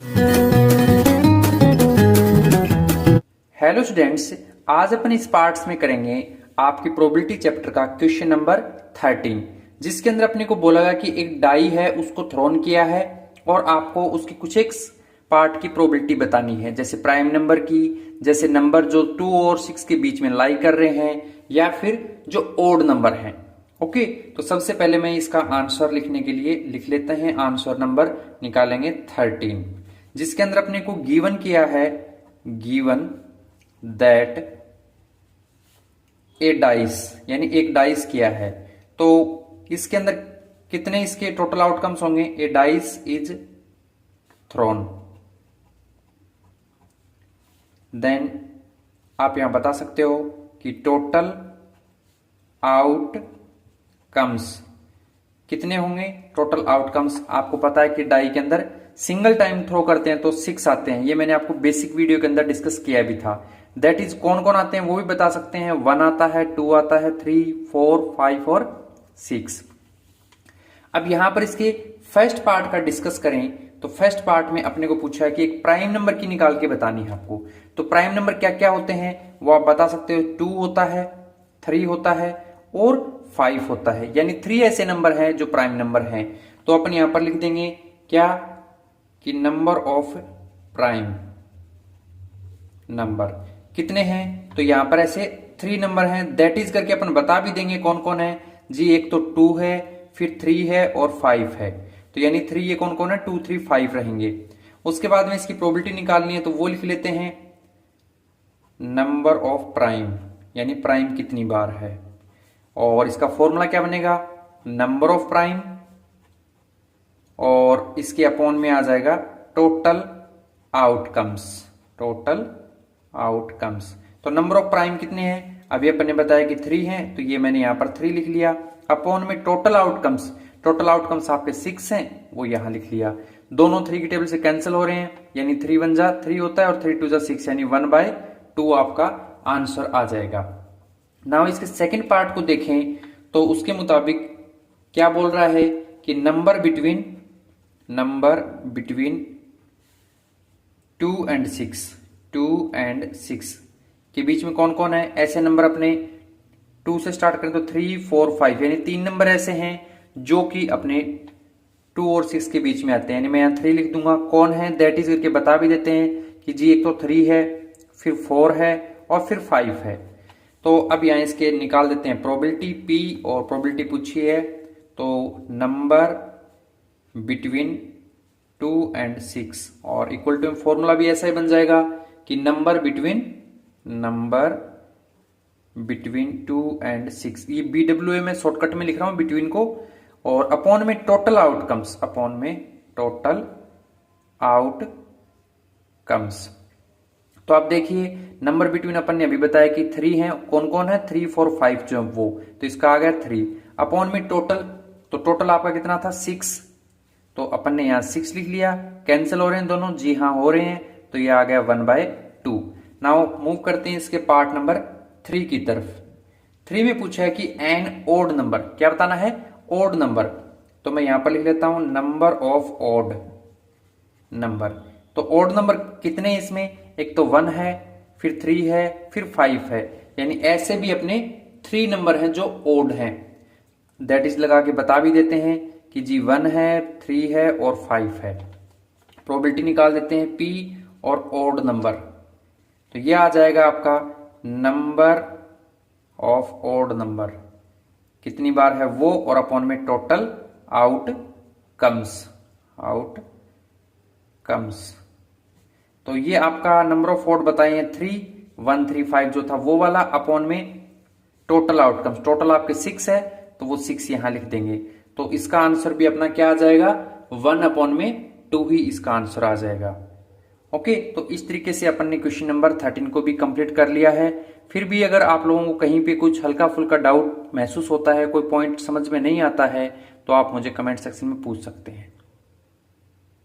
Hello students, आज अपन इस parts में करेंगे आपकी प्रोबेबिलिटी चैप्टर का क्वेश्चन नंबर 13, जिसके अंदर अपने को बोला कि एक डाई है उसको थ्रोन किया है और आपको उसकी कुछ एक पार्ट की प्रोबेबिलिटी बतानी है, जैसे प्राइम नंबर की, जैसे नंबर जो 2 और 6 के बीच में लाई कर रहे हैं, या फिर जो ओड नंबर हैं। ओके, तो सबसे पहले मैं इसका आंसर लिखने के लिए लिख लेते हैं। आंसर नंबर निकालेंगे 13, जिसके अंदर अपने को गिवन किया है, गिवन दैट ए डाइस, यानी एक डाइस किया है। तो इसके अंदर कितने इसके टोटल आउटकम्स होंगे? ए डाइस इज थ्रोन। देन आप यहां बता सकते हो कि टोटल आउटकम्स कितने होंगे? टोटल आउटकम्स आपको पता है कि डाई के अंदर सिंगल टाइम थ्रो करते हैं तो 6 आते हैं। ये मैंने आपको बेसिक वीडियो के अंदर डिस्कस किया भी था। दैट इज कौन कौन आते हैं वो भी बता सकते हैं। 1 आता है, 2 आता है, 3, 4, 5 और 6। अब यहां पर इसके फर्स्ट पार्ट का डिस्कस करें तो फर्स्ट पार्ट में अपने को पूछा है कि एक प्राइम नंबर की निकाल के बतानी है आपको। तो प्राइम नंबर क्या क्या होते हैं वो आप बता सकते हो। 2 होता है, 3 होता है और 5 होता है, यानी 3 ऐसे नंबर हैं जो प्राइम नंबर हैं। तो अपन यहां पर लिख देंगे क्या कि नंबर ऑफ प्राइम नंबर कितने हैं? तो यहां पर ऐसे 3 नंबर हैं। दैट इज करके अपन बता भी देंगे कौन कौन है जी। एक तो 2 है, फिर 3 है और 5 है। तो यानी 3 ये कौन कौन है? 2, 3, 5 रहेंगे। उसके बाद में इसकी प्रोबेबिलिटी निकालनी है तो वो लिख लेते हैं नंबर ऑफ प्राइम, यानी प्राइम कितनी बार है। और इसका फॉर्मूला क्या बनेगा? नंबर ऑफ प्राइम और इसके अपॉन में आ जाएगा टोटल आउटकम्स। टोटल आउटकम्स तो नंबर ऑफ प्राइम कितने हैं? अभी अपन ने बताया कि 3 हैं, तो ये मैंने यहां पर 3 लिख लिया। अपॉन में टोटल आउटकम्स, टोटल आउटकम्स आपके 6 हैं, वो यहां लिख लिया। दोनों 3 की टेबल से कैंसिल हो रहे हैं, यानी 3 1 जा 3 होता है और 3 2 जा 6, यानी 1/2 आपका आंसर आ जाएगा। नाउ इसके सेकंड पार्ट को देखें तो उसके मुताबिक क्या बोल रहा है कि नंबर बिटवीन 2 and 6 के बीच में कौन कौन है? ऐसे नंबर अपने 2 से स्टार्ट करें तो 3, 4, 5, यानी 3 नंबर ऐसे हैं जो कि अपने 2 और 6 के बीच में आते हैं। यानी मैं यहां 3 लिख दूंगा। कौन है? दैट इज करके बता भी देते हैं कि जी एक तो 3 है, फिर 4 है और फिर 5 है। तो अब यहां इसके निकाल देते हैं प्रोबेबिलिटी P, और प्रोबेबिलिटी पूछी है तो नंबर बिटवीन 2 and 6, और इक्वल टू फॉर्मूला भी ऐसा ही बन जाएगा कि नंबर बिटवीन 2 and 6। ये BWA में शॉर्टकट में लिख रहा हूं बिटवीन को, और अपॉन में टोटल आउटकम्स, अपॉन में टोटल आउटकम्स। तो आप देखिए नंबर बिटवीन अपन ने अभी बताया कि 3 है। कौन कौन है? 3, 4, 5 जो वो, तो इसका आ गया 3। अपॉन में टोटल, तो टोटल आपका कितना था? 6। तो अपन ने यहां 6 लिख लिया। कैंसिल हो रहे हैं दोनों? जी हाँ हो रहे हैं, तो ये आ गया 1/2। नाउ मूव करते हैं इसके पार्ट नंबर 3 की तरफ। 3 में पूछा है कि एन ओड नंबर, क्या बताना है? Odd number. तो मैं यहां पर लिख लेता हूं नंबर ऑफ ओड नंबर। तो ओड नंबर कितने इसमें? एक तो 1 है, फिर 3 है, फिर 5 है, यानी ऐसे भी अपने 3 नंबर हैं जो ओड हैं। दैट इज लगा के बता भी देते हैं कि जी 1 है, 3 है और 5 है। प्रोबेबिलिटी निकाल देते हैं P और ओड नंबर। तो ये आ जाएगा आपका नंबर ऑफ ओड नंबर कितनी बार है वो, और अपॉन में टोटल आउटकम्स। तो ये आपका नंबर ऑफ ओड बताए हैं 3, 1, 3, 5 जो था वो वाला, अपॉन में टोटल आउटकम्स। टोटल आपके 6 है तो वो 6 यहां लिख देंगे। तो इसका आंसर भी अपना क्या आ जाएगा? 1/2 ही इसका आंसर आ जाएगा। ओके, तो इस तरीके से अपन ने क्वेश्चन नंबर 13 को भी कंप्लीट कर लिया है। फिर भी अगर आप लोगों को कहीं पे कुछ हल्का फुल्का डाउट महसूस होता है, कोई पॉइंट समझ में नहीं आता है, तो आप मुझे कमेंट सेक्शन में पूछ सकते हैं।